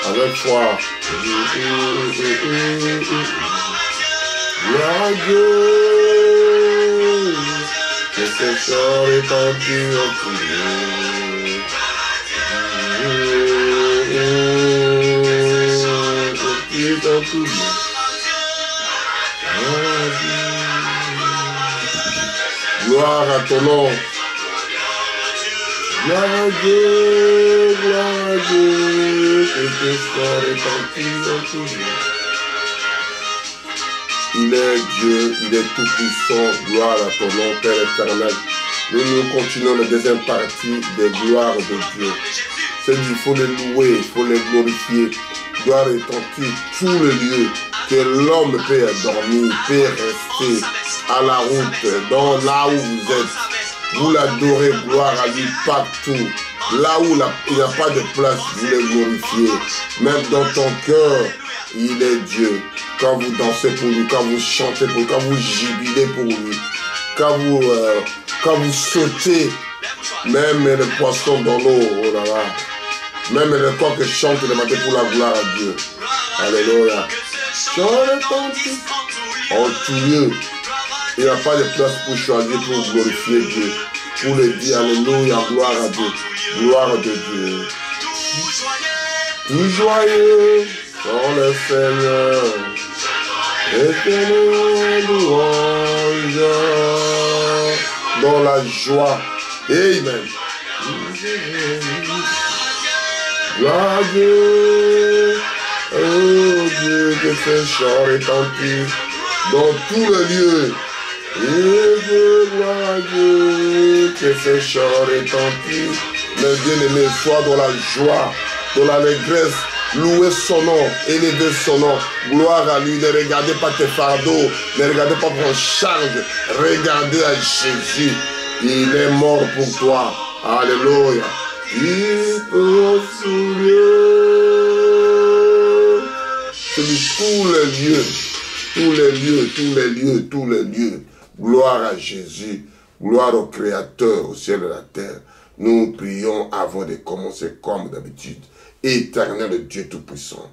Avec foi. Gloire à Dieu. Que ce chant répandu en tout lieu. En tout lieu. Gloire à ton nom. Gloire à Dieu, que tes sorts répandu en tout lieu. Il est Dieu, il est tout puissant. Gloire à ton nom, Père éternel. Nous continuons la deuxième partie des gloires de Dieu. C'est dit, il faut les louer, il faut les glorifier. Gloire retentir tout le lieu, que l'homme peut dormir, peut rester à la route, dans là où vous êtes. Vous l'adorez, gloire à lui partout. Là où il n'y a pas de place, vous le glorifiez. Même dans ton cœur, il est Dieu. Quand vous dansez pour lui, quand vous chantez pour lui, quand vous jubilez pour lui, quand vous sautez, même les poissons dans l'eau, oh là là. Même les coqs chantent le matin pour la gloire à Dieu. Alléluia. En tout lieu, il n'y a pas de place pour choisir, pour glorifier Dieu. Pour le dire, alléluia, gloire à Dieu. Gloire de Dieu. Tout joyeux dans le Seigneur. Éternel louange. Dans la joie. Amen. Gloire à Dieu, oh Dieu, que ce chant retentit dans tout le lieu. Et Dieu, gloire à Dieu, que ce chant retentit. Mes bien-aimés, sois dans la joie, dans l'allégresse, louez son nom, élevez son nom, gloire à lui. Ne regardez pas tes fardeaux, ne regardez pas en charge, regardez à Jésus. Il est mort pour toi. Alléluia. Il peut soulever. C'est tout le lieu. tous les lieux, tous les lieux, tous les lieux. Gloire à Jésus, gloire au Créateur, au ciel et à la terre. Nous prions avant de commencer comme d'habitude. Éternel Dieu Tout-Puissant,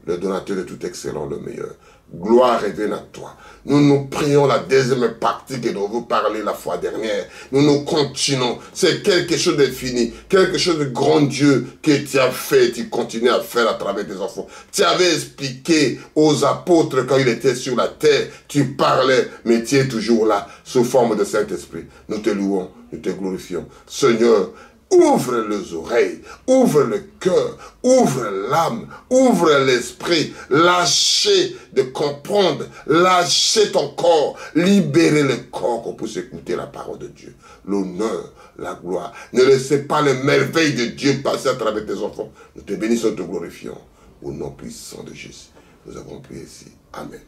le donateur de tout excellent, le meilleur. Gloire revienne à toi. Nous nous prions la deuxième partie que nous avons parlé la fois dernière. Nous continuons. C'est quelque chose de fini. Quelque chose de grandiose que tu as fait. Tu continues à faire à travers tes enfants. Tu avais expliqué aux apôtres quand ils étaient sur la terre. Tu parlais, mais tu es toujours là, sous forme de Saint-Esprit. Nous te louons, nous te glorifions. Seigneur, ouvre les oreilles, ouvre le cœur, ouvre l'âme, ouvre l'esprit, lâchez de comprendre, lâchez ton corps, libérez le corps qu'on puisse écouter la parole de Dieu. L'honneur, la gloire. Ne laissez pas les merveilles de Dieu passer à travers tes enfants. Nous te bénissons, te glorifions. Au nom puissant de Jésus. Nous avons prié ici. Amen.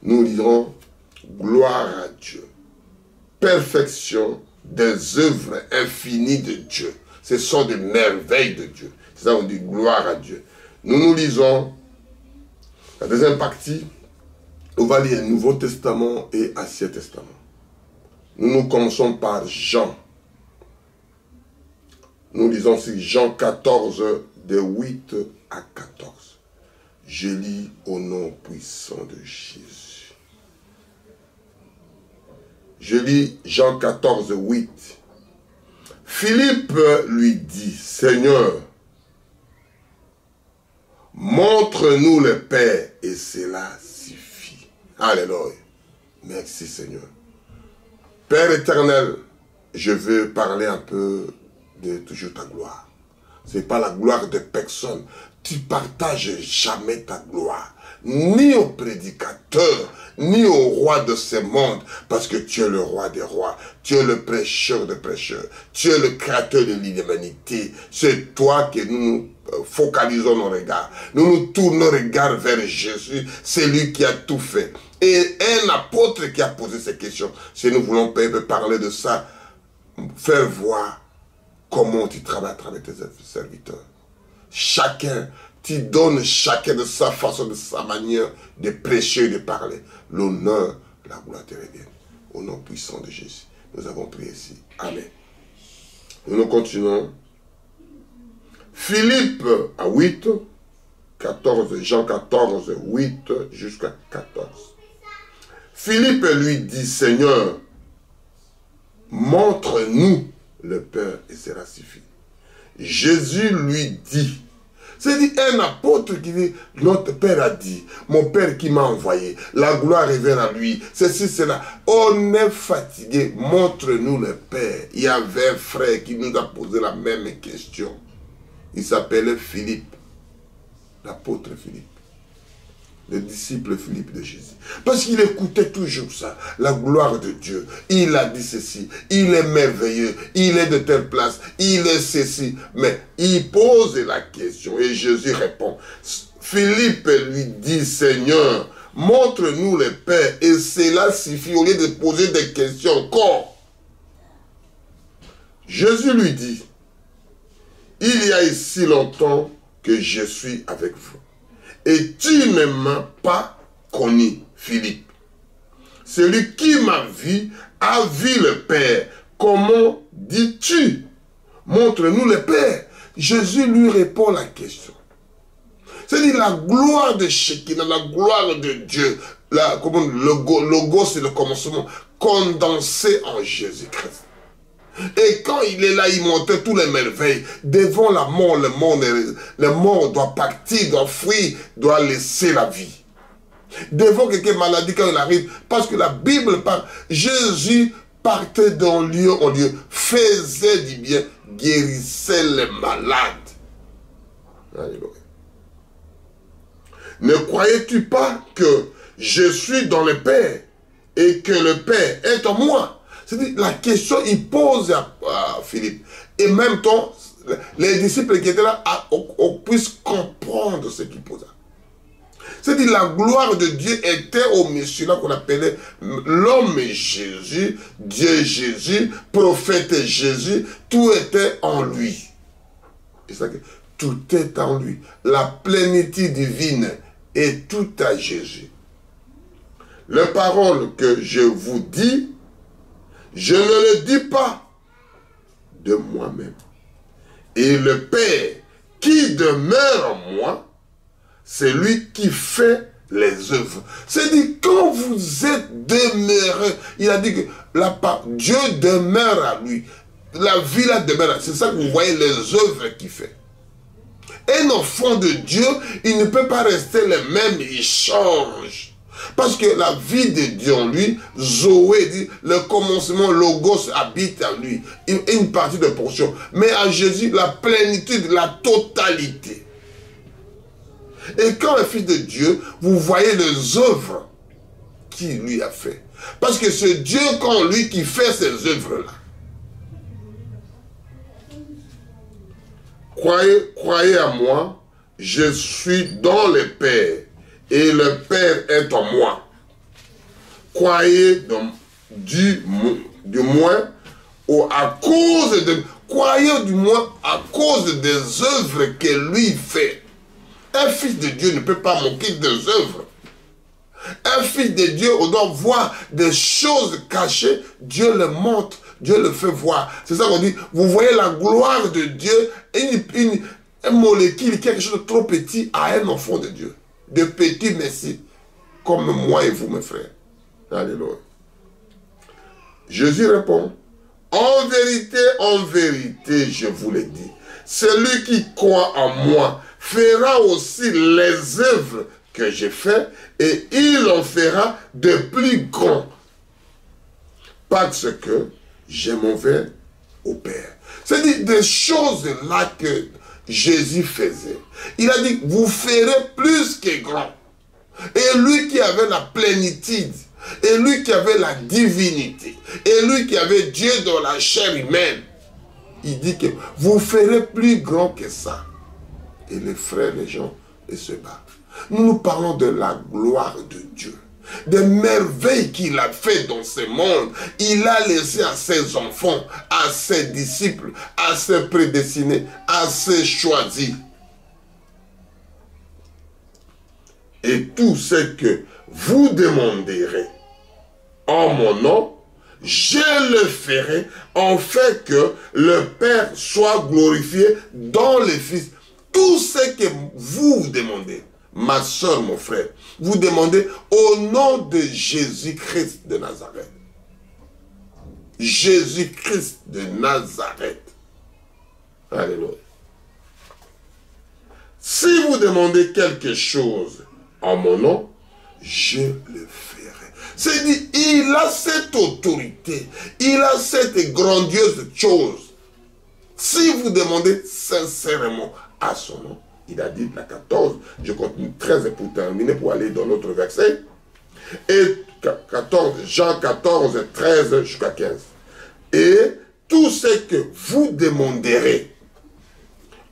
Nous dirons gloire à Dieu. Perfection des œuvres infinies de Dieu. Ce sont des merveilles de Dieu. C'est ça qu'on dit gloire à Dieu. Nous lisons la deuxième partie. On va lire le Nouveau Testament et Ancien Testament. Nous commençons par Jean. Nous lisons ici Jean 14, de 8 à 14. Je lis au nom puissant de Jésus. Je lis Jean 14, 8. Philippe lui dit, Seigneur, montre-nous le Père et cela suffit. Alléluia. Merci Seigneur. Père éternel, je veux parler un peu de toujours ta gloire. Ce n'est pas la gloire de personne. Tu partages jamais ta gloire. Ni au prédicateur, ni au roi de ce monde, parce que tu es le roi des rois, tu es le prêcheur des prêcheurs, tu es le créateur de l'humanité. C'est toi que nous focalisons nos regards. Nous nous tournons nos regards vers Jésus, c'est lui qui a tout fait. Et un apôtre qui a posé ces questions, si nous voulons parler de ça, faire voir comment tu travailles à travers tes serviteurs. Chacun, tu donnes chacun de sa façon, de sa manière de prêcher et de parler. L'honneur, la gloire te revienne. Au nom puissant de Jésus. Nous avons prié ici. Amen. Nous continuons. Philippe à 8, 14, Jean 14, 8 jusqu'à 14. Philippe lui dit, Seigneur, montre-nous le Père et cela suffit. Jésus lui dit, c'est-à-dire un apôtre qui dit, notre Père a dit, mon Père qui m'a envoyé, la gloire revient à lui, ceci, cela. On est fatigué, montre-nous le Père. Il y avait un frère qui nous a posé la même question. Il s'appelait Philippe, l'apôtre Philippe, le disciple Philippe de Jésus. Parce qu'il écoutait toujours ça, la gloire de Dieu. Il a dit ceci, il est merveilleux, il est de telle place, il est ceci. Mais il pose la question et Jésus répond. Philippe lui dit, Seigneur, montre-nous le Père et cela suffit au lieu de poser des questions encore. Jésus lui dit, il y a ici longtemps que je suis avec vous. Et tu ne m'as pas connu, Philippe. Celui qui m'a vu a vu le Père. Comment dis-tu? Montre-nous le Père. Jésus lui répond la question. C'est-à-dire la gloire de Shekinah, la gloire de Dieu. Le logo, c'est le commencement condensé en Jésus-Christ. Et quand il est là, il montre toutes les merveilles. Devant la mort, le mort doit partir, doit fuir, doit laisser la vie. Devant quelque maladie quand il arrive, parce que la Bible parle, Jésus partait d'un lieu en lieu, faisait du bien, guérissait les malades. Alléluia. Ne croyais-tu pas que je suis dans le Père et que le Père est en moi? C'est-à-dire, la question, il pose à Philippe. Et en même temps, les disciples qui étaient là, on puisse comprendre ce qu'il posa. C'est-à-dire, la gloire de Dieu était au monsieur là qu'on appelait l'homme Jésus, Dieu Jésus, prophète Jésus, tout était en lui. Et ça, tout est en lui. La plénitude divine est tout à Jésus. les paroles que je vous dis, je ne les dis pas de moi-même. Et le Père qui demeure en moi, c'est lui qui fait les œuvres. C'est-à-dire, quand vous êtes demeuré, il a dit que Dieu demeure à lui. La vie là demeure. C'est ça que vous voyez les œuvres qu'il fait. Un enfant de Dieu, il ne peut pas rester le même, il change. Parce que la vie de Dieu en lui, Zoé dit, le commencement, Logos habite en lui. Une partie de portion. Mais à Jésus, la plénitude, la totalité. Et quand le Fils de Dieu, vous voyez les œuvres qu'il lui a fait. Parce que c'est Dieu qu'en lui qui fait ces œuvres-là. Croyez à moi, je suis dans le Père et le Père est en moi. Croyez du moins à cause de... Croyez du moins à cause des œuvres que lui fait. Un fils de Dieu ne peut pas manquer des œuvres. Un fils de Dieu, on doit voir des choses cachées, Dieu le montre, Dieu le fait voir. C'est ça qu'on dit, vous voyez la gloire de Dieu, un molécule, quelque chose de trop petit à un enfant de Dieu. De petits messie, comme moi et vous, mes frères. Alléluia. Jésus répond, en vérité, je vous le dis, celui qui croit en moi fera aussi les œuvres que j'ai fait et il en fera de plus grands. Parce que je m'en vais au Père. C'est-à-dire des choses là que Jésus faisait. Il a dit, vous ferez plus que grand. Et lui qui avait la plénitude, et lui qui avait la divinité, et lui qui avait Dieu dans la chair humaine, il dit que vous ferez plus grand que ça. Et les frères, les gens, ils se battent. Nous parlons de la gloire de Dieu, des merveilles qu'il a fait dans ce monde. Il a laissé à ses enfants, à ses disciples, à ses prédestinés, à ses choisis. Et tout ce que vous demanderez en mon nom, je le ferai, en fait que le Père soit glorifié dans le Fils. Tout ce que vous demandez, ma soeur, mon frère, vous demandez au nom de Jésus-Christ de Nazareth. Jésus-Christ de Nazareth. Alléluia. Si vous demandez quelque chose en mon nom, je le ferai. C'est-à-dire, il a cette autorité, il a cette grandiose chose. Si vous demandez sincèrement à son nom, il a dit la 14, je continue 13 pour terminer, pour aller dans notre verset. Et 14, Jean 14, 13 jusqu'à 15. Et tout ce que vous demanderez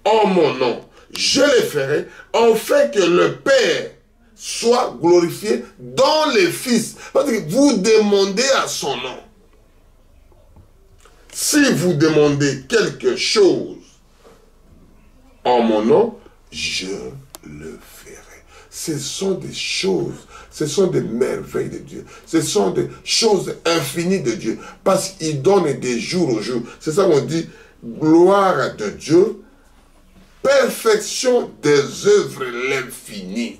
en mon nom, je le ferai, en fait que le Père soit glorifié dans le Fils. Parce que vous demandez à son nom. Si vous demandez quelque chose en mon nom, je le ferai. Ce sont des choses, ce sont des merveilles de Dieu. Ce sont des choses infinies de Dieu. Parce qu'il donne des jours au jour. C'est ça qu'on dit, gloire de Dieu, perfection des œuvres l'infini.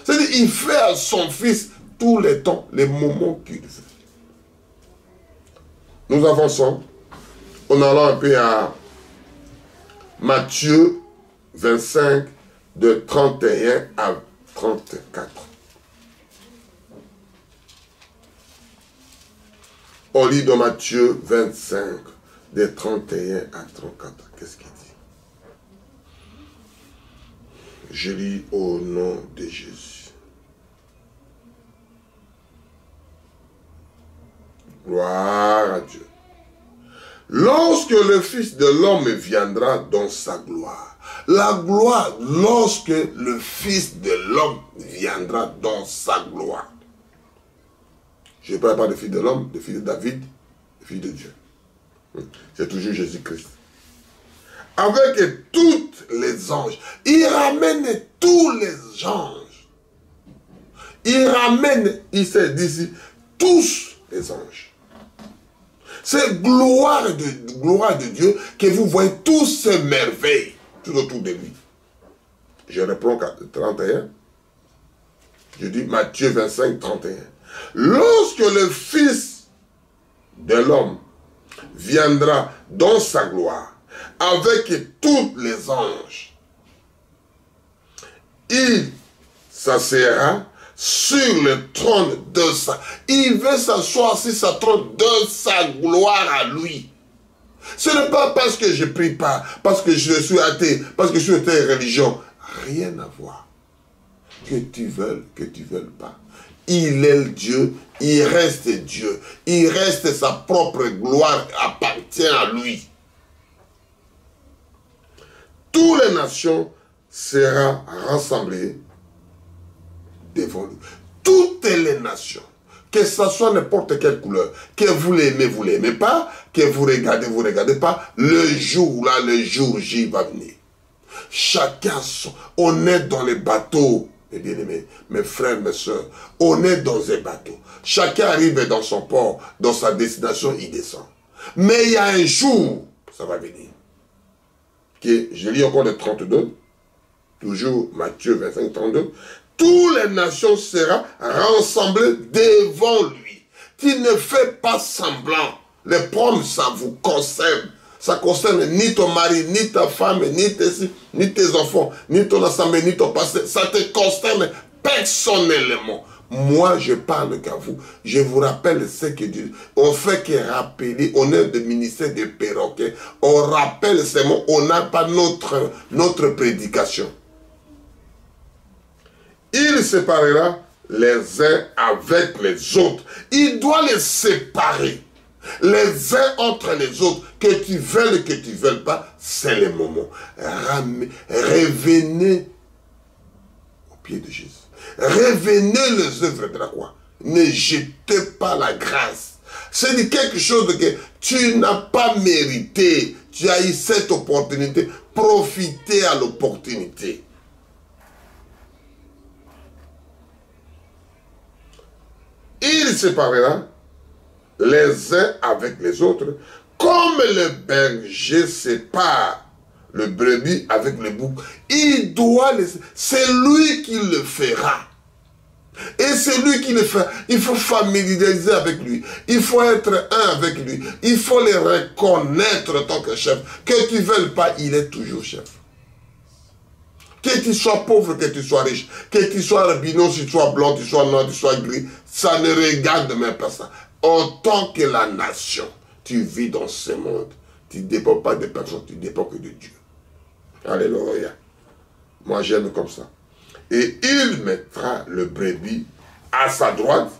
C'est-à-dire, il fait à son Fils tous les temps, les moments qu'il veut. Nous avançons. En allant un peu à Matthieu 25, de 31 à 34. On lit dans Matthieu 25, de 31 à 34. Qu'est-ce qu'il dit? Je lis au nom de Jésus. Gloire à Dieu. Lorsque le Fils de l'homme viendra dans sa gloire. La gloire, lorsque le Fils de l'homme viendra dans sa gloire. Je ne parle pas de Fils de l'homme, de Fils de David, de Fils de Dieu. C'est toujours Jésus-Christ. Avec tous les anges. Il ramène tous les anges. il ramène, il s'est dit ici, tous les anges. C'est gloire de Dieu que vous voyez tous ces merveilles tout autour de lui. Je reprends 31. Je dis Matthieu 25, 31. Lorsque le Fils de l'homme viendra dans sa gloire avec tous les anges, il s'assiera sur le trône de sa... Il veut s'asseoir sur sa trône de sa gloire à lui. Ce n'est pas parce que je ne prie pas, parce que je suis athée, parce que je suis athée religion. Rien à voir. Que tu veuilles pas. Il est le Dieu, il reste Dieu. Il reste sa propre gloire, appartient à lui. Toutes les nations seront rassemblées devant lui. Toutes les nations, que ce soit n'importe quelle couleur, que vous l'aimez pas, que vous regardez pas, le jour là, le jour J va venir. Chacun, on est dans les bateaux, mes bien-aimés, mes frères, mes soeurs, on est dans un bateau. Chacun arrive dans son port, dans sa destination, il descend. Mais il y a un jour, ça va venir. Que je lis encore le 32, toujours Matthieu 25, 32. Toutes les nations seront rassemblées devant lui. Tu ne fais pas semblant. Les problèmes, ça vous concerne. Ça concerne ni ton mari, ni ta femme, ni tes enfants, ni ton assemblée, ni ton passé. Ça te concerne personnellement. Moi, je parle qu'à vous. Je vous rappelle ce que Dieu... On fait que rappeler, on est de ministère de perroquets. On rappelle ces mots, on n'a pas notre prédication. Il séparera les uns avec les autres. Il doit les séparer. Les uns entre les autres, que tu veuilles pas, c'est le moment. Revenez au pied de Jésus. Revenez les œuvres de la croix. Ne jetez pas la grâce. C'est quelque chose que tu n'as pas mérité. Tu as eu cette opportunité. Profitez à l'opportunité. Il séparera les uns avec les autres, comme le berger sépare le brebis avec le bouc. Il doit les... C'est lui qui le fera. Et c'est lui qui le fait. Il faut familiariser avec lui. Il faut être un avec lui. Il faut le reconnaître en tant que chef. Que tu ne veuilles pas, il est toujours chef. Que tu sois pauvre, que tu sois riche, que tu sois albino, que tu sois blanc, que tu sois noir, que tu sois gris, ça ne regarde même pas ça. En tant que la nation, tu vis dans ce monde. Tu ne dépends pas de personne, tu dépends que de Dieu. Alléluia. Moi, j'aime comme ça. Et il mettra le brebis à sa droite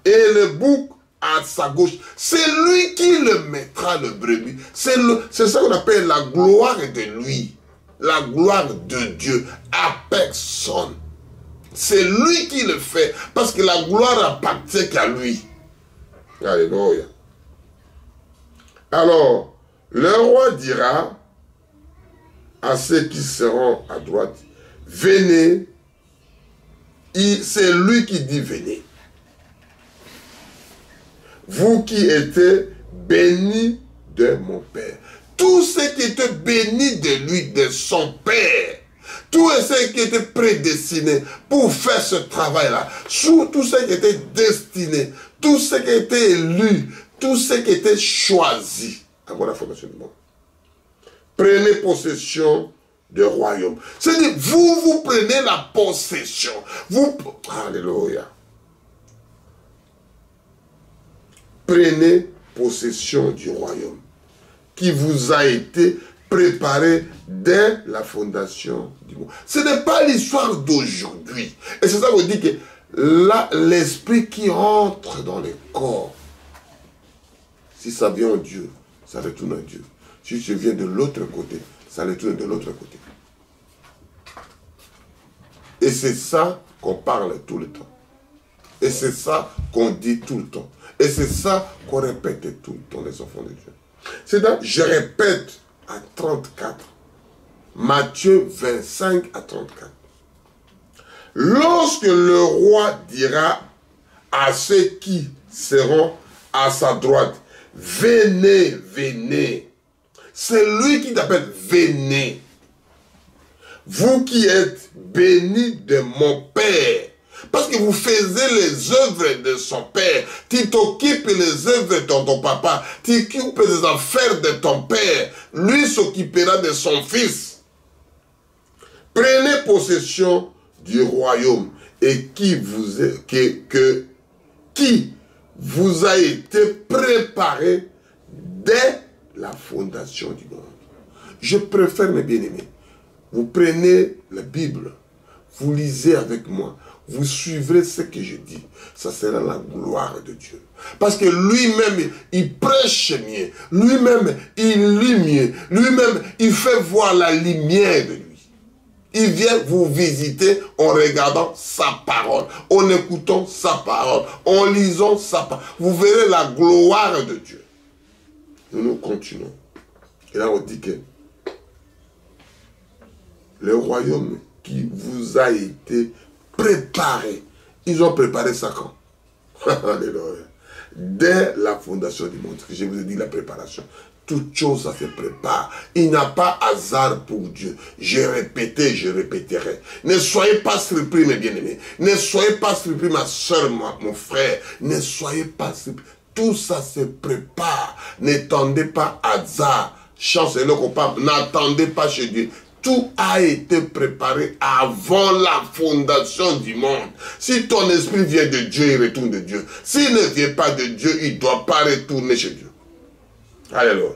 et le bouc à sa gauche. C'est lui qui le mettra, le brebis. C'est ça qu'on appelle la gloire de lui. La gloire de Dieu à personne. C'est lui qui le fait. Parce que la gloire appartient qu'à lui. Alléluia. Alors, le roi dira à ceux qui seront à droite, venez. C'est lui qui dit venez. Vous qui êtes bénis de mon Père. Tous ceux qui étaient bénis de lui, de son Père. Tous ceux qui étaient prédestinés pour faire ce travail-là. Tous ceux qui étaient destinés. Tous ceux qui étaient élus. Tous ceux qui étaient choisis. Encore la formation du monde. Prenez possession du royaume. C'est-à-dire, vous prenez la possession. Alléluia. Prenez possession du royaume qui vous a été préparé dès la fondation du monde. Ce n'est pas l'histoire d'aujourd'hui. Et c'est ça qu'on dit que là, l'esprit qui entre dans les corps, si ça vient en Dieu, ça retourne à Dieu. Si ça vient de l'autre côté, ça retourne de l'autre côté. Et c'est ça qu'on parle tout le temps. Et c'est ça qu'on dit tout le temps. Et c'est ça qu'on répète tout le temps, les enfants de Dieu. C'est donc, je répète à 34. Matthieu 25 à 34. Lorsque le roi dira à ceux qui seront à sa droite, venez, venez. C'est lui qui t'appelle, venez. Vous qui êtes bénis de mon Père. Parce que vous faisiez les œuvres de son Père. Tu t'occupes les œuvres de ton papa. Tu occupes les affaires de ton Père. Lui s'occupera de son Fils. Prenez possession du royaume et qui vous a été préparé dès la fondation du monde. Je préfère, mes bien-aimés, vous prenez la Bible, vous lisez avec moi, vous suivrez ce que je dis. Ça sera la gloire de Dieu. Parce que lui-même, il prêche mieux. Lui-même, il lit mieux. Lui-même, il fait voir la lumière de lui. Il vient vous visiter en regardant sa parole, en écoutant sa parole, en lisant sa parole. Vous verrez la gloire de Dieu. Nous continuons. Et là, on dit que le royaume qui vous a été préparé, ils ont préparé ça quand? Alléluia. Dès la fondation du monde, que je vous ai dit, la préparation. Toute chose, ça se prépare. Il n'y a pas hasard pour Dieu. J'ai répété, je répéterai. Ne soyez pas surpris, mes bien-aimés. Ne soyez pas surpris, ma soeur, mon frère. Ne soyez pas surpris. Tout ça se prépare. N'attendez pas hasard. Chance et le coupable. N'attendez pas chez Dieu. Tout a été préparé avant la fondation du monde. Si ton esprit vient de Dieu, il retourne de Dieu. S'il ne vient pas de Dieu, il ne doit pas retourner chez Dieu. Alléluia.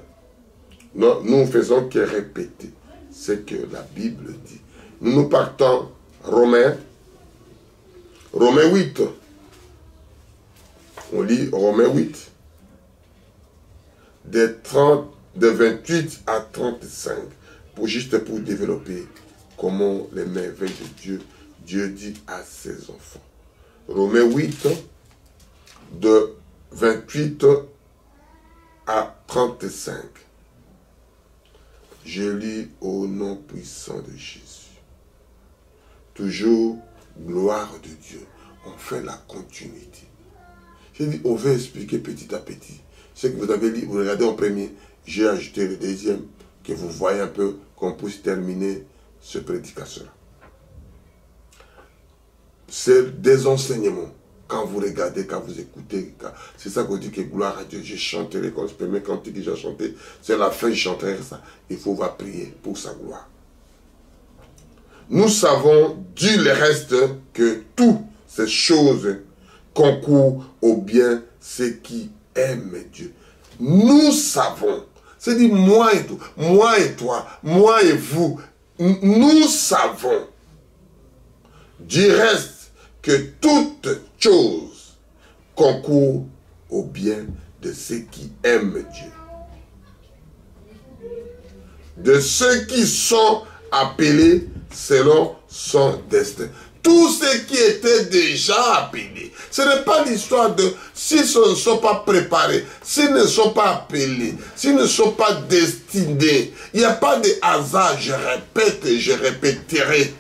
Nous ne faisons que répéter ce que la Bible dit. Nous partons Romains 8. On lit Romains 8. De 28 à 35. Juste pour développer comment les merveilles de Dieu dit à ses enfants. Romains 8, de 28 à 35. Je lis au nom puissant de Jésus. Toujours gloire de Dieu. On fait la continuité. J'ai dit, on va expliquer petit à petit. Ce que vous avez dit, vous regardez en premier. J'ai ajouté le deuxième, que vous voyez un peu qu'on puisse terminer ce prédication-là. C'est des enseignements. Quand vous regardez, quand vous écoutez, c'est ça qu'on dit que gloire à Dieu. Je chanterai quand je peux, mais quand j'ai chanté, c'est la fin, je chanterai ça. Il faut va prier pour sa gloire. Nous savons, du le reste, que toutes ces choses concourent au bien ceux qui aiment Dieu. Nous savons. C'est dit moi et toi, moi et toi, moi et vous. Nous savons du reste que toute chose concourt au bien de ceux qui aiment Dieu. De ceux qui sont appelés selon son destin. Tous ceux qui étaient déjà appelés. Ce n'est pas l'histoire de s'ils ne sont pas préparés, s'ils ne sont pas appelés, s'ils ne sont pas destinés. Il n'y a pas de hasard, je répète et je répéterai.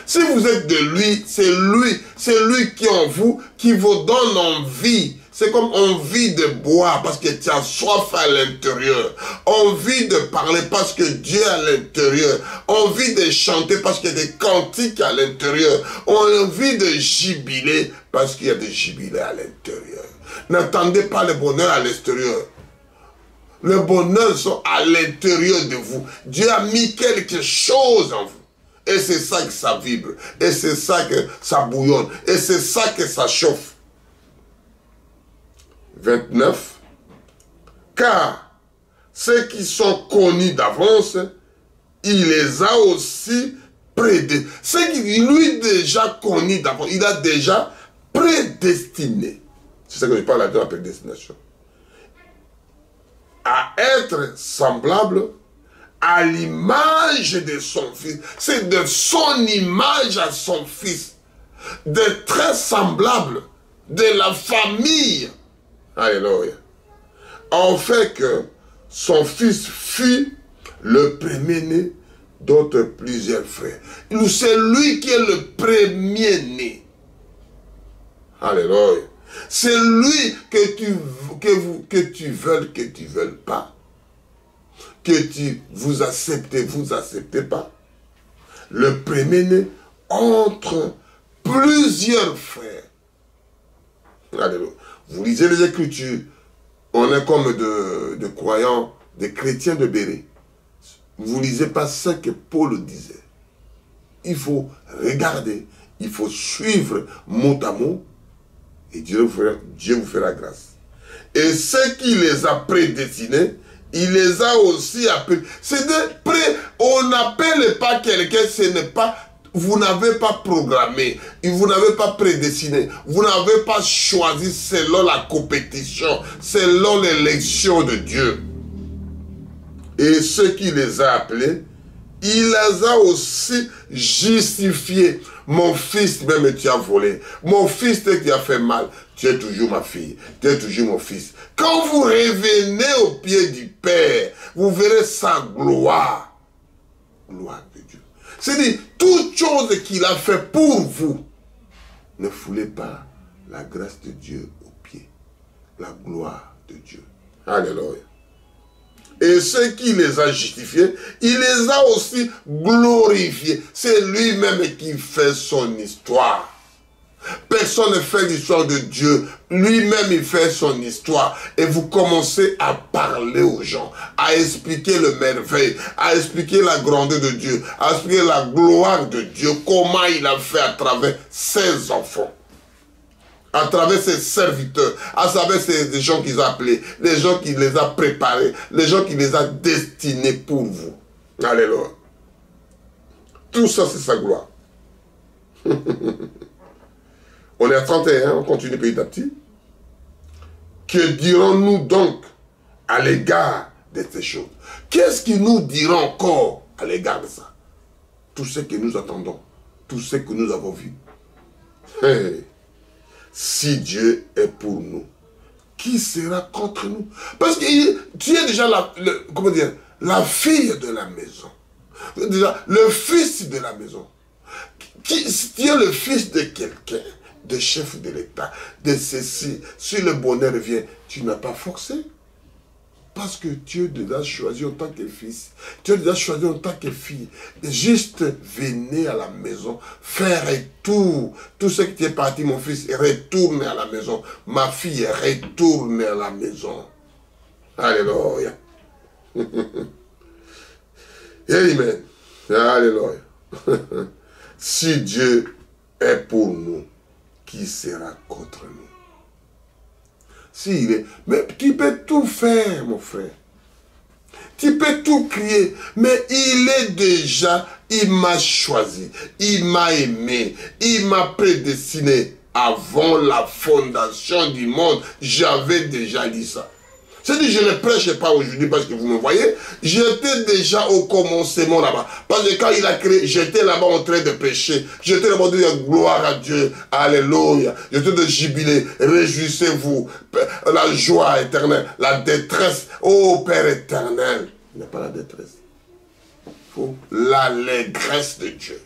Si vous êtes de lui, c'est lui qui est en vous, qui vous donne envie. C'est comme envie de boire parce que tu as soif à l'intérieur. Envie de parler parce que Dieu est à l'intérieur. Envie de chanter parce qu'il y a des cantiques à l'intérieur. Envie de jubiler parce qu'il y a des jubilés à l'intérieur. N'attendez pas le bonheur à l'extérieur. Le bonheur sont à l'intérieur de vous. Dieu a mis quelque chose en vous. Et c'est ça que ça vibre. Et c'est ça que ça bouillonne. Et c'est ça que ça chauffe. 29. Car ceux qui sont connus d'avance, il les a aussi prédestinés. Ceux qui lui déjà connus d'avance, il a déjà prédestiné. C'est ça que je parle de la prédestination. À être semblable à l'image de son fils. C'est de son image à son fils. D'être très semblable de la famille. Alléluia. En fait que son fils fut le premier-né d'autres plusieurs frères. C'est lui qui est le premier-né. Alléluia. C'est lui que tu veuilles, que tu veuilles pas. Que vous acceptez pas. Le premier-né entre plusieurs frères. Alléluia. Vous lisez les Écritures. On est comme de croyants, des chrétiens de Béret. Vous ne lisez pas ce que Paul disait. Il faut regarder, il faut suivre mot à mot, et Dieu vous fera grâce. Et ceux qui les a prédestinés, il les a aussi appelés. On n'appelle pas quelqu'un, ce n'est pas, vous n'avez pas programmé, vous n'avez pas prédestiné, vous n'avez pas choisi selon la compétition, selon l'élection de Dieu. Et ceux qui les a appelés, il les a aussi justifiés. Mon fils, même tu as volé. Mon fils, tu as fait mal. Tu es toujours ma fille. Tu es toujours mon fils. Quand vous revenez au pied du Père, vous verrez sa gloire. Gloire de Dieu. C'est-à-dire, toute chose qu'il a fait pour vous, ne foulez pas la grâce de Dieu au pied. La gloire de Dieu. Alléluia. Et ceux qui les a justifiés, il les a aussi glorifiés. C'est lui-même qui fait son histoire. Personne ne fait l'histoire de Dieu. Lui-même, il fait son histoire. Et vous commencez à parler aux gens, à expliquer le merveille, à expliquer la grandeur de Dieu, à expliquer la gloire de Dieu, comment il a fait à travers ses enfants. À travers ses serviteurs, à travers des gens qu'ils ont appelés, les gens qui les a préparés, les gens qui les a destinés pour vous. Alléluia. Tout ça, c'est sa gloire. On est à 31, on continue petit à petit. Que dirons-nous donc à l'égard de ces choses? Qu'est-ce qui nous dira encore à l'égard de ça? Tout ce que nous attendons, tout ce que nous avons vu. Hey. Si Dieu est pour nous, qui sera contre nous? Parce que tu es déjà la fille de la maison. Déjà, le fils de la maison. Si tu es le fils de quelqu'un, de chef de l'État, de ceci, si le bonheur vient, tu n'as pas forcé. Parce que Dieu déjà choisi en tant que fils. Dieu déjà choisi en tant que fille. Juste venez à la maison, faire retour. Tout ce qui est parti, mon fils, retourne à la maison. Ma fille, retourne à la maison. Alléluia. Amen. Alléluia. Si Dieu est pour nous, qui sera contre nous? Mais tu peux tout faire, mon frère. Tu peux tout crier. Mais il m'a choisi. Il m'a aimé. Il m'a prédestiné. Avant la fondation du monde, j'avais déjà dit ça. C'est-à-dire, je ne prêche pas aujourd'hui parce que vous me voyez. J'étais déjà au commencement là-bas. Parce que quand il a créé, j'étais là-bas en train de prêcher. J'étais là-bas de dire gloire à Dieu. Alléluia. J'étais de jubiler. Réjouissez-vous. La joie éternelle. La détresse. Oh Père éternel. Il n'y a pas la détresse. Il faut l'allégresse de Dieu.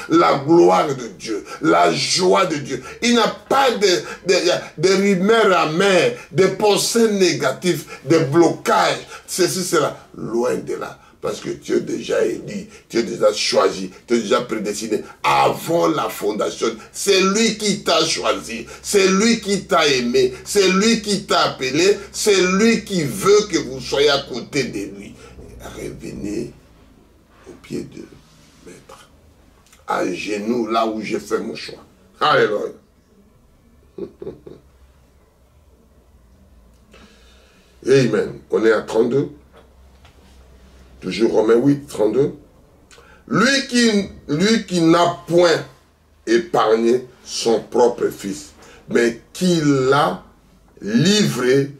La gloire de Dieu, la joie de Dieu. Il n'y a pas de rumeurs amères, de pensées négatives, de blocages. Ceci sera loin de là. Parce que Dieu déjà élu, Dieu déjà choisi, Dieu déjà prédestiné avant la fondation. C'est lui qui t'a choisi, c'est lui qui t'a aimé, c'est lui qui t'a appelé, c'est lui qui veut que vous soyez à côté de lui. Revenez au pied de Maître. À genoux, là où j'ai fait mon choix. Alléluia. Amen. On est à 32. Toujours Romains 8, 32. Lui qui n'a point épargné son propre fils, mais qui l'a livré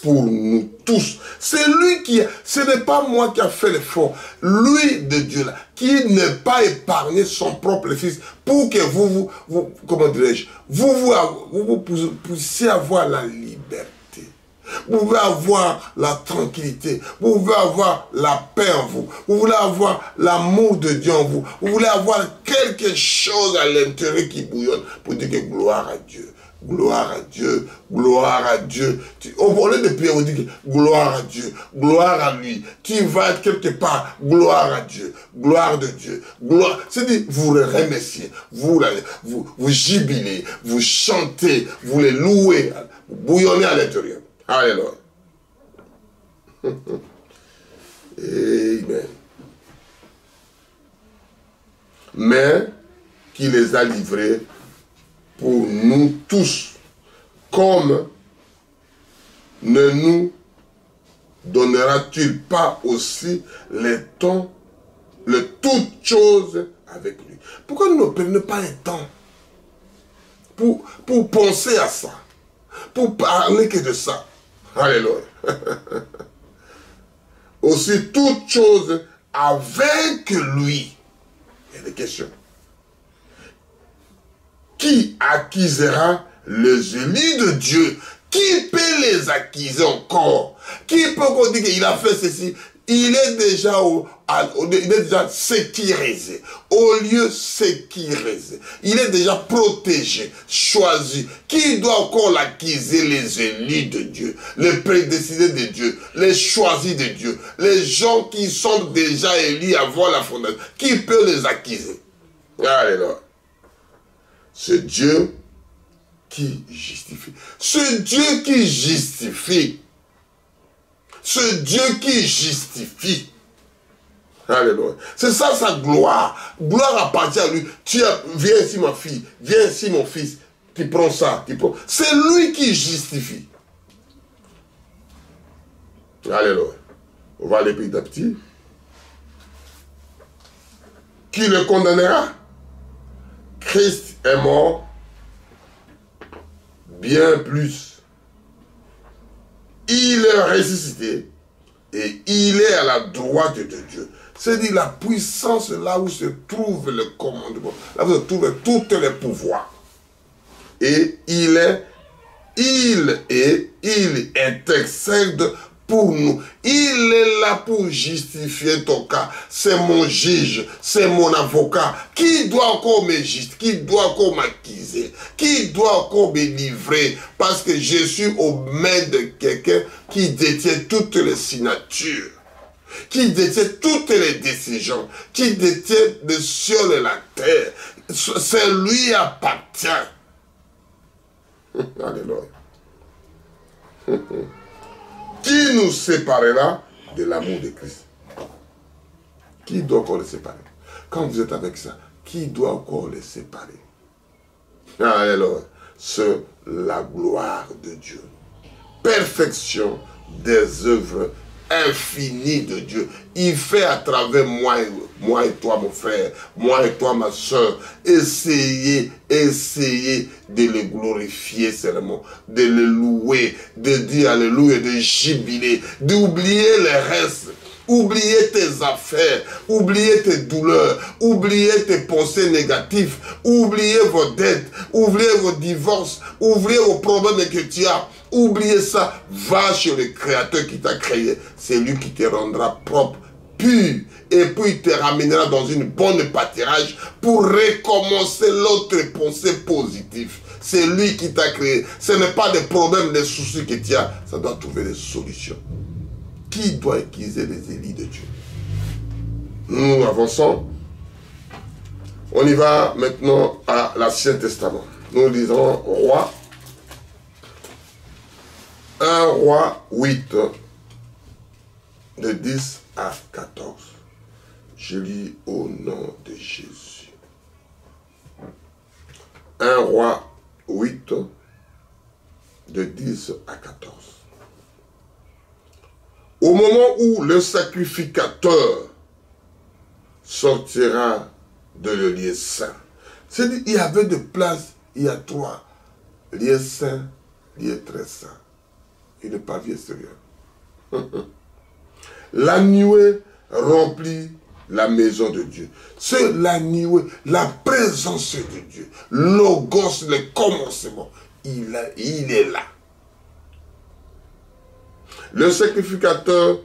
pour nous tous. C'est lui qui, ce n'est pas moi qui a fait l'effort. Lui de Dieu là, qui n'a pas épargné son propre fils pour que vous comment dirais-je, vous puissiez avoir la liberté. Vous pouvez avoir la tranquillité. Vous pouvez avoir la paix en vous. Vous voulez avoir l'amour de Dieu en vous. Vous voulez avoir quelque chose à l'intérieur qui bouillonne pour dire que gloire à Dieu. Gloire à Dieu, gloire à Dieu. Au lieu de prier, on dit gloire à Dieu, gloire à lui. Tu vas être quelque part, gloire à Dieu, gloire de Dieu. Gloire. C'est-à-dire, vous le remerciez, vous jubilez, vous chantez, vous les louez, vous bouillonnez à l'intérieur. Alléluia. Amen. Mais qui les a livrés pour nous tous, comme ne nous donnera-t-il pas aussi toutes choses avec lui? Pourquoi nous ne prenons pas le temps pour penser à ça, pour parler que de ça? Alléluia. Aussi toutes choses avec lui. Il y a des questions. Qui acquisera les élus de Dieu? Qui peut les acquiser encore? Qui peut dire qu'il a fait ceci? Il est déjà sécurisé. Au lieu sécurisé. Il est déjà protégé, choisi. Qui doit encore l'acquiser? Les élus de Dieu, les prédestinés de Dieu, les choisis de Dieu, les gens qui sont déjà élus avant la fondation. Qui peut les acquiser? Alléluia. C'est Dieu qui justifie. C'est Dieu qui justifie. C'est Dieu qui justifie. Alléluia. C'est ça sa gloire. Gloire appartient à lui. Viens ici ma fille. Viens ici mon fils. Tu prends ça. C'est lui qui justifie. Alléluia. On va aller petit à petit. Qui le condamnera? Christ est mort, bien plus. Il est ressuscité et il est à la droite de Dieu. C'est-à-dire la puissance là où se trouve le commandement, là où se trouvent tous les pouvoirs. Et il intercède pour nous. Il est là pour justifier ton cas. C'est mon juge, c'est mon avocat. Qui doit encore me justifier? Qui doit encore m'accuser? Qui doit encore me livrer? Parce que je suis au maître de quelqu'un qui détient toutes les signatures, qui détient toutes les décisions, qui détient le ciel et la terre. C'est lui appartient. Alléluia. Qui nous séparera de l'amour de Christ? Qui doit encore les séparer? Quand vous êtes avec ça, qui doit encore les séparer? Alors, c'est la gloire de Dieu. Perfection des œuvres infinies de Dieu. Il fait à travers moi et toi, mon frère, moi et toi, ma soeur, essayez de le glorifier seulement, de le louer, de dire alléluia, de jubiler, d'oublier les restes. Oubliez tes affaires, oubliez tes douleurs, oubliez tes pensées négatives, oubliez vos dettes, oubliez vos divorces, oubliez vos problèmes que tu as. Oubliez ça, va chez le Créateur qui t'a créé. C'est lui qui te rendra propre, pur, et puis il te ramènera dans une bonne pâturage pour recommencer l'autre pensée positive. C'est lui qui t'a créé. Ce n'est pas des problèmes, des soucis que tu as, ça doit trouver des solutions. Qui doit acquiser les élus de Dieu? Nous avançons. On y va maintenant à l'Ancien Testament. Nous lisons Roi. 1 Roi 8, de 10 à 14. Je lis au nom de Jésus. 1 Roi 8, de 10 à 14. Au moment où le sacrificateur sortira de le lieu saint. C'est-à-dire, il y avait de place, il y a 3. Lieu saint, lieu très saint. Et le pavillon extérieur. La nuée remplit la maison de Dieu. C'est la nuée, la présence de Dieu. Logos, le commencement. Il est là. Le sacrificateur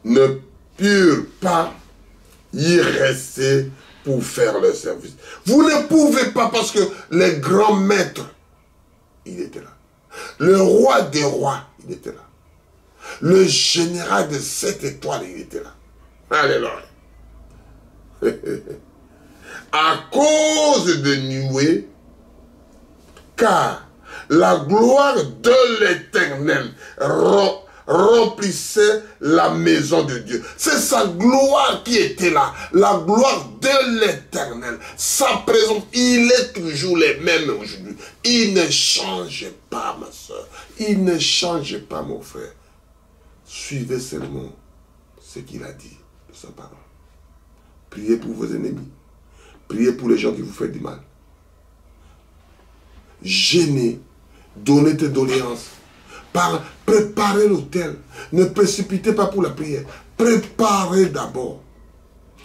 ne purent pas y rester pour faire le service. Vous ne pouvez pas parce que les grands maîtres, il était là. Le roi des rois, il était là. Le général de 7 étoiles, il était là. Alléluia. À cause de nuées, car la gloire de l'Éternel remplissait la maison de Dieu. C'est sa gloire qui était là, la gloire de l'Éternel. Sa présence, il est toujours le même aujourd'hui. Il ne change pas, ma soeur. Il ne change pas, mon frère. Suivez seulement ce qu'il a dit de sa parole. Priez pour vos ennemis. Priez pour les gens qui vous font du mal. Gênez, donnez des doléances. Préparez l'autel. Ne précipitez pas pour la prière. Préparez d'abord.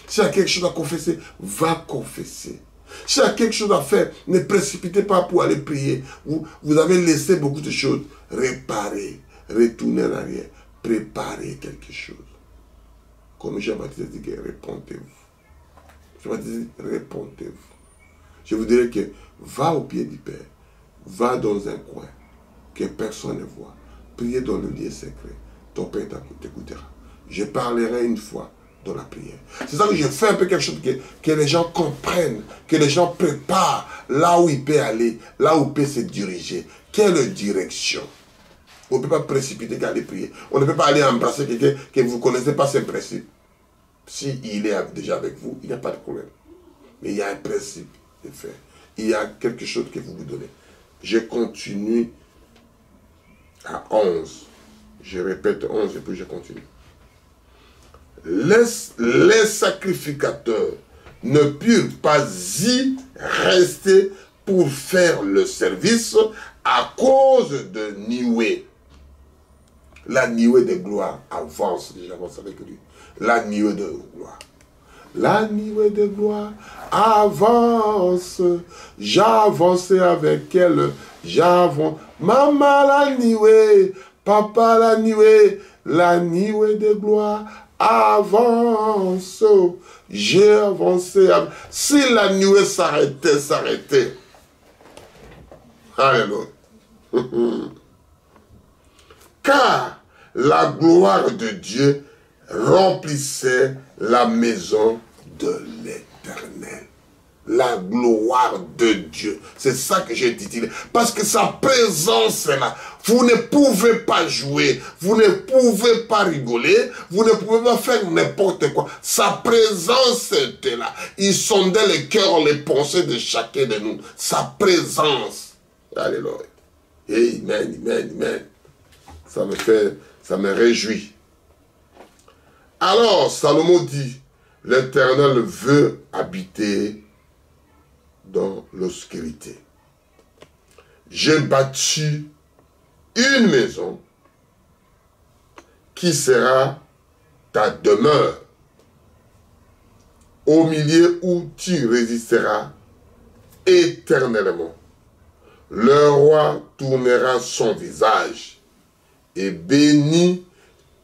S'il y a quelque chose à confesser, va confesser. S'il y a quelque chose à faire, ne précipitez pas pour aller prier. Vous avez laissé beaucoup de choses. Réparez, retournez en arrière. Préparez quelque chose. Comme Jean-Baptiste dit, répondez-vous. Jean-Baptiste dit, répondez-vous. Je vous dirais que va au pied du Père. Va dans un coin que personne ne voit. Priez dans le lieu secret. Ton Père t'écoutera. Je parlerai une fois dans la prière. C'est ça que je fais un peu quelque chose que les gens comprennent, que les gens préparent là où il peut aller, là où il peut se diriger. Quelle direction? On ne peut pas précipiter qu'aller prier. On ne peut pas aller embrasser quelqu'un que vous ne connaissez pas ses principes. S'il est déjà avec vous, il n'y a pas de problème. Mais il y a un principe de faire. Il y a quelque chose que vous vous donnez. Je continue à 11. Je répète 11 et puis je continue. Les sacrificateurs ne purent pas y rester pour faire le service à cause de nuées. La nuée de gloire avance, j'avance avec lui. La nuée de gloire. La nuée de gloire avance. J'avançais avec elle. J'avance. Maman la nuée. Papa la nuée. La nuée de gloire avance. J'ai avancé. Si la nuée s'arrêtait. Alléluia. Car la gloire de Dieu remplissait la maison de l'Éternel. La gloire de Dieu. C'est ça que j'ai dit. Parce que sa présence est là. Vous ne pouvez pas jouer. Vous ne pouvez pas rigoler. Vous ne pouvez pas faire n'importe quoi. Sa présence était là. Il sondait les cœurs, les pensées de chacun de nous. Sa présence. Alléluia. Amen, amen, amen. Ça me réjouit. Alors, Salomon dit, l'Éternel veut habiter dans l'obscurité. J'ai bâti une maison qui sera ta demeure, au milieu où tu résisteras éternellement. Le roi tournera son visage et bénit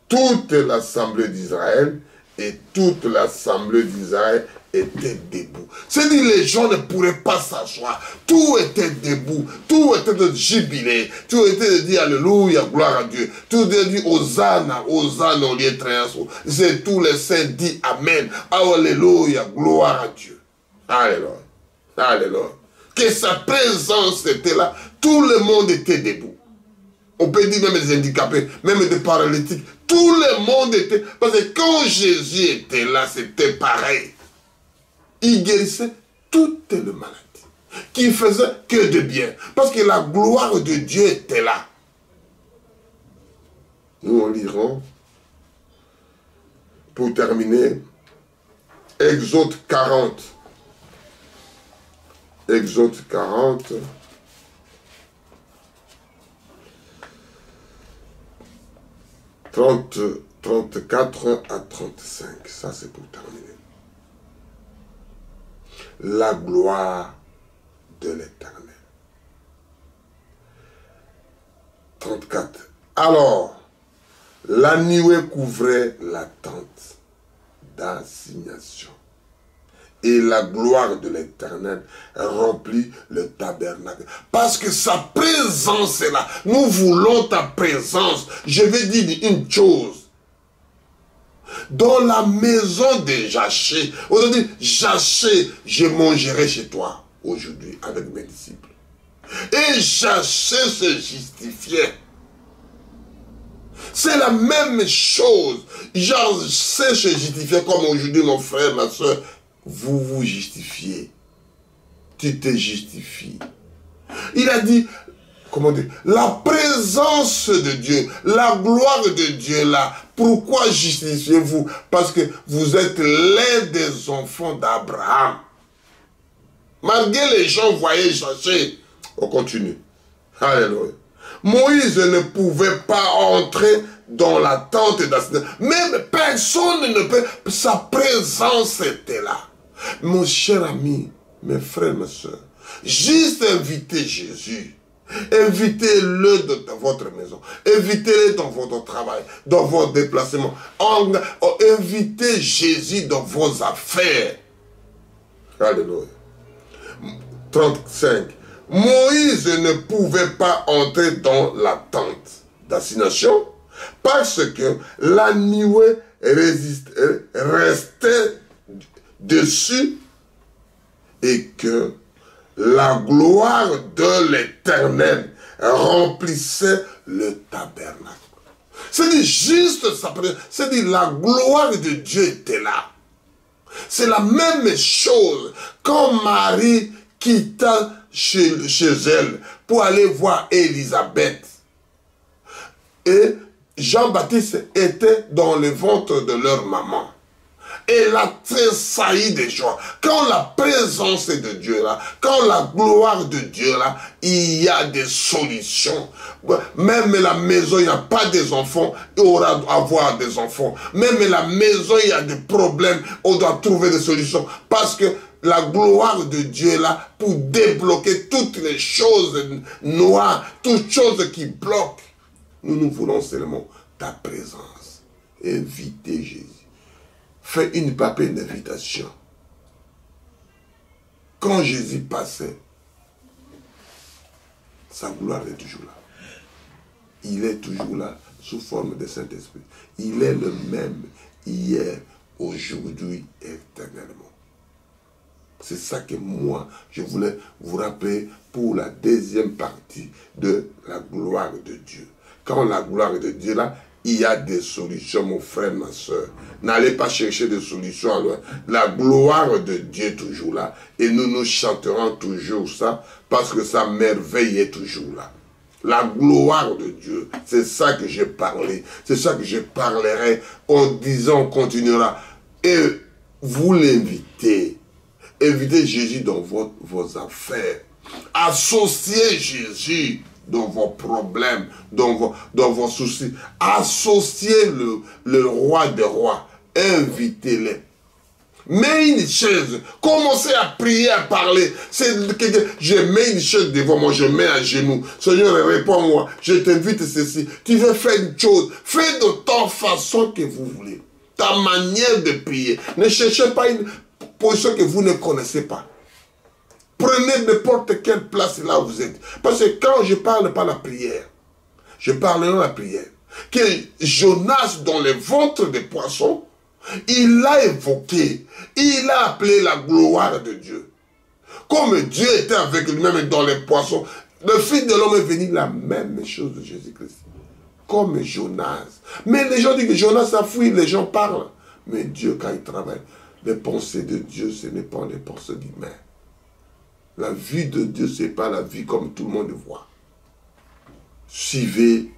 toute l'assemblée d'Israël, et toute l'assemblée d'Israël était debout. C'est-à-dire les gens ne pourraient pas s'asseoir. Tout était debout. Tout était de jubilé. Tout était de dire Alléluia, gloire à Dieu. Tout était de dire Hosanna, Hosanna au lieu très haut. C'est tous les saints dit Amen. Alléluia, gloire à Dieu. Alléluia. Alléluia. Que sa présence était là. Tout le monde était debout. On peut dire même des handicapés, même des paralytiques. Tout le monde était... Parce que quand Jésus était là, c'était pareil. Il guérissait toutes les maladies. Qui faisait que de bien. Parce que la gloire de Dieu était là. Nous en lirons, pour terminer, Exode 40. Exode 40. 34 à 35, ça c'est pour terminer. La gloire de l'Éternel. 34. Alors, La nuée couvrait la tente d'assignation. Et la gloire de l'Éternel remplit le tabernacle. Parce que sa présence est là. Nous voulons ta présence. Je vais dire une chose. Dans la maison de Jaché, aujourd'hui, Jaché, je mangerai chez toi aujourd'hui avec mes disciples. Et Jaché se justifiait. C'est la même chose. Jaché se justifiait comme aujourd'hui, mon frère, ma soeur. Vous vous justifiez. Tu te justifies. Il a dit, comment dire, la présence de Dieu, la gloire de Dieu là. Pourquoi justifiez-vous? Parce que vous êtes l'un des enfants d'Abraham. Malgré les gens voyaient chercher. On continue. Alléluia. Moïse ne pouvait pas entrer dans la tente d'assignation. Même personne ne peut. Sa présence était là. Mon cher ami, mes frères, mes soeurs, juste invitez Jésus. Invitez-le dans votre maison. Invitez-le dans votre travail, dans vos déplacements. Invitez Jésus dans vos affaires. Alléluia. 35. Moïse ne pouvait pas entrer dans la tente d'assignation parce que la nuée restait dessus et que la gloire de l'Éternel remplissait le tabernacle. C'est-à-dire juste ça, c'est-à-dire la gloire de Dieu était là. C'est la même chose quand Marie quitta chez elle pour aller voir Élisabeth. Et Jean-Baptiste était dans le ventre de leur maman. Elle a tressailli de joie. Quand la présence est de Dieu là, quand la gloire de Dieu là, il y a des solutions. Même la maison, il n'y a pas des enfants, il aura avoir des enfants. Même la maison, il y a des problèmes, on doit trouver des solutions. Parce que la gloire de Dieu là, pour débloquer toutes les choses noires, toutes choses qui bloquent. Nous voulons seulement ta présence. Invitez Jésus. Fais une papier d'invitation. Quand Jésus passait, sa gloire est toujours là. Il est toujours là, sous forme de Saint-Esprit. Il est le même hier, aujourd'hui, éternellement. C'est ça que moi, je voulais vous rappeler pour la deuxième partie de la gloire de Dieu. Quand la gloire de Dieu là, il y a des solutions, mon frère, ma soeur. N'allez pas chercher des solutions loin. La gloire de Dieu est toujours là. Et nous chanterons toujours ça, parce que sa merveille est toujours là. La gloire de Dieu, c'est ça que j'ai parlé. C'est ça que je parlerai en disant, on continuera. Et vous l'invitez. Invitez Jésus dans vos affaires. Associez Jésus dans vos problèmes, dans vos soucis. Associez le roi des rois. Invitez-les. Mets une chaise. Commencez à prier, à parler. Je mets une chaise devant moi, je mets à genoux. Seigneur, réponds-moi. Je t'invite ceci. Tu veux faire une chose. Fais de ta façon que vous voulez. Ta manière de prier. Ne cherchez pas une position que vous ne connaissez pas. Prenez n'importe quelle place là où vous êtes. Parce que quand je parle pas la prière, je parlerai la prière. Que Jonas, dans le ventre des poissons, il l'a évoqué. Il a appelé la gloire de Dieu. Comme Dieu était avec lui-même dans les poissons, le Fils de l'homme est venu la même chose de Jésus-Christ. Comme Jonas. Mais les gens disent que Jonas a fui, les gens parlent. Mais Dieu, quand il travaille, les pensées de Dieu, ce n'est pas les pensées humaines. La vie de Dieu, ce n'est pas la vie comme tout le monde voit. Suivez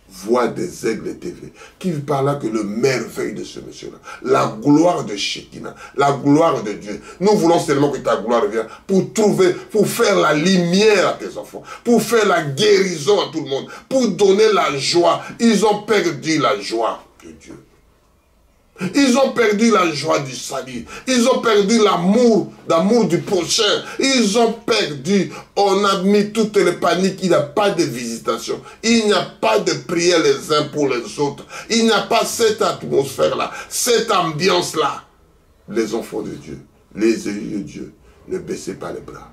Voix des aigles TV, qui parle là que le merveille de ce monsieur-là, la gloire de Shekinah, la gloire de Dieu. Nous voulons seulement que ta gloire vienne pour trouver, pour faire la lumière à tes enfants, pour faire la guérison à tout le monde, pour donner la joie. Ils ont perdu la joie de Dieu. Ils ont perdu la joie du salut. Ils ont perdu l'amour du prochain. Ils ont perdu. On a mis toutes les paniques. Il n'y a pas de visitation. Il n'y a pas de prière les uns pour les autres. Il n'y a pas cette atmosphère-là, cette ambiance-là. Les enfants de Dieu, les élus de Dieu, ne baissez pas les bras.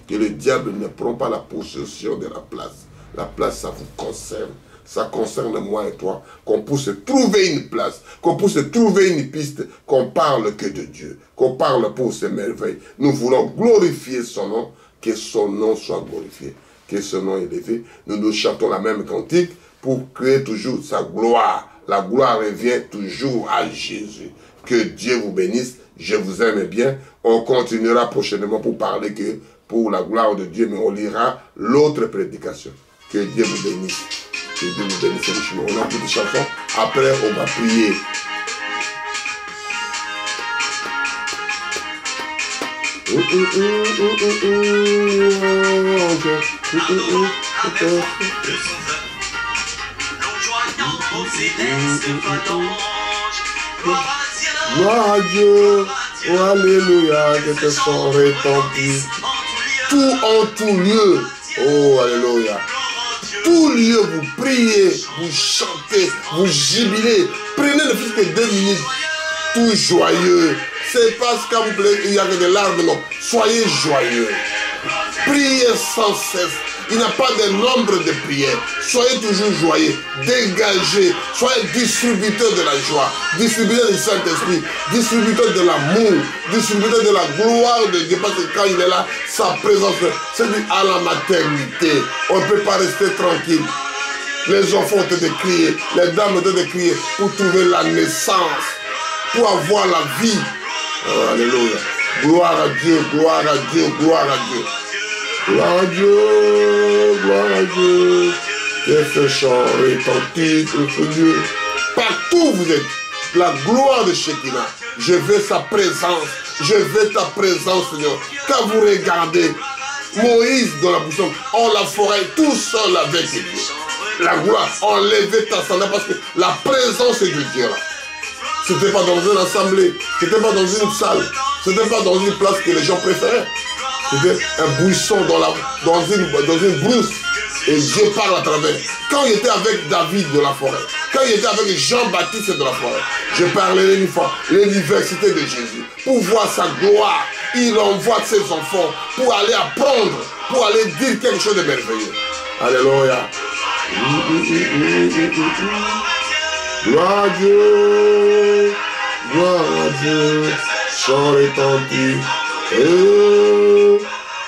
Que le diable ne prend pas la possession de la place. La place, ça vous concerne. Ça concerne moi et toi, qu'on puisse trouver une place, qu'on puisse trouver une piste, qu'on parle que de Dieu, qu'on parle pour ses merveilles. Nous voulons glorifier son nom, que son nom soit glorifié, que son nom est élevé. Nous chantons la même cantique pour créer toujours sa gloire. La gloire revient toujours à Jésus. Que Dieu vous bénisse, je vous aime bien. On continuera prochainement pour parler que pour la gloire de Dieu, mais on lira l'autre prédication. Que Dieu vous bénisse. Que Dieu vous bénisse richement. On a une petite chanson. Après, on va prier. Gloire à Dieu. Oh, alléluia. Que tes sons retentissent. Tout en tout lieu. Oh, alléluia. Tout lieu, vous priez, vous chantez, vous jubilez. Prenez ne fût que 2 minutes. Tout joyeux. C'est parce qu'il y a des larmes, non. Soyez joyeux. Priez sans cesse. Il n'y a pas de nombre de prières. Soyez toujours joyeux, dégagez. Soyez distributeurs de la joie, distributeurs du Saint-Esprit, distributeurs de l'amour, distributeurs de la gloire de Dieu. Parce que quand il est là, sa présence, c'est à la maternité. On ne peut pas rester tranquille. Les enfants ont été criés, les dames ont été criées pour trouver la naissance, pour avoir la vie. Oh, alléluia. Gloire à Dieu, gloire à Dieu, gloire à Dieu. Gloire à Dieu, gloire à Dieu. Que ce chant retentisse sur Dieu. Partout où vous êtes, la gloire de Shekinah. Je veux sa présence. Je veux ta présence, Seigneur. Quand vous regardez Moïse dans la boussole, en la forêt, tout seul avec Dieu. La gloire, enlevez ta sandale parce que la présence est de Dieu là. Ce n'était pas dans une assemblée, ce n'était pas dans une salle, ce n'était pas dans une place que les gens préféraient. C'était un buisson dans une brousse. Et Dieu parle à travers. Quand il était avec David de la forêt, quand il était avec Jean-Baptiste de la forêt, je parlais une fois, l'université de Jésus, pour voir sa gloire, il envoie ses enfants pour aller apprendre, pour aller dire quelque chose de merveilleux. Alléluia. Gloire à Dieu, gloire à Dieu, chant retentit.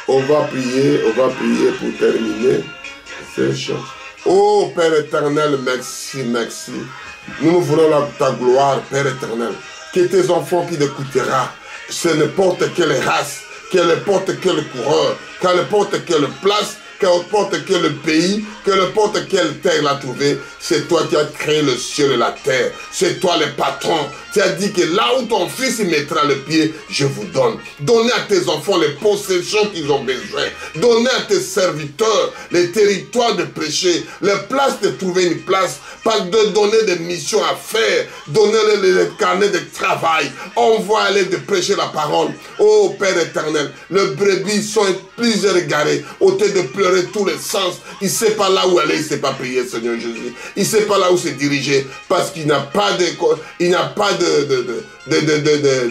On va prier pour terminer ces chants. Oh Père éternel, merci, merci. Nous voulons ta gloire, Père éternel. Que tes enfants qui t'écouteront, c'est n'importe quelle race, n'importe quelle coureur, n'importe quelle place, qu'importe quel pays, que n'importe quelle terre l'a trouvé, c'est toi qui as créé le ciel et la terre. C'est toi le patron. Tu as dit que là où ton fils mettra le pied, je vous donne. Donnez à tes enfants les possessions qu'ils ont besoin. Donnez à tes serviteurs les territoires de prêcher, les places de trouver une place, pas de donner des missions à faire, donnez-les les carnets de travail, envoie-les de prêcher la parole. Oh Père éternel, les brebis sont plusieurs égarés, ôtez de pleurer tous les sens. Il ne sait pas là où aller, il ne sait pas prier, Seigneur Jésus. Il ne sait pas là où se diriger, parce qu'il n'a pas de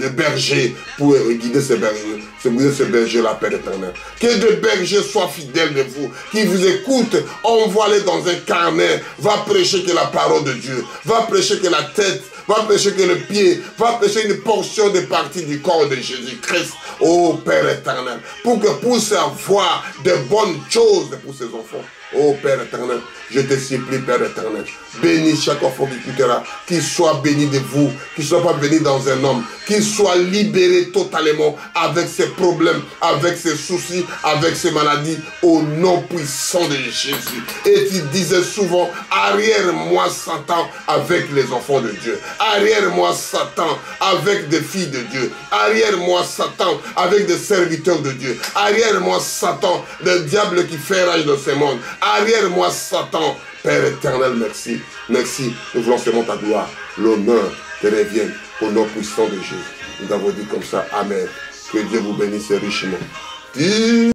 berger pour guider ces bergers. C'est vous ce berger-là, Père éternel. Que des bergers soient fidèles de vous, qui vous écoutent, envoie-les dans un carnet, va prêcher que la parole de Dieu, va prêcher que la tête, va prêcher que le pied, va prêcher une portion de partie du corps de Jésus-Christ. Oh Père éternel, pour que puisse avoir de bonnes choses pour ses enfants. Oh Père éternel, je te supplie, Père éternel, bénis chaque enfant qui écoutera, qu'il soit béni de vous, qu'il ne soit pas béni dans un homme, qu'il soit libéré totalement avec ses problèmes, avec ses soucis, avec ses maladies, au nom puissant de Jésus. Et tu disais souvent, arrière-moi Satan avec les enfants de Dieu, arrière-moi Satan avec des filles de Dieu, arrière-moi Satan avec des serviteurs de Dieu, arrière-moi Satan, le diable qui fait rage dans ce monde. Arrière-moi Satan, Père éternel, merci. Merci, nous voulons seulement ta gloire, l'honneur te revienne au nom puissant de Jésus. Nous avons dit comme ça, Amen. Que Dieu vous bénisse richement.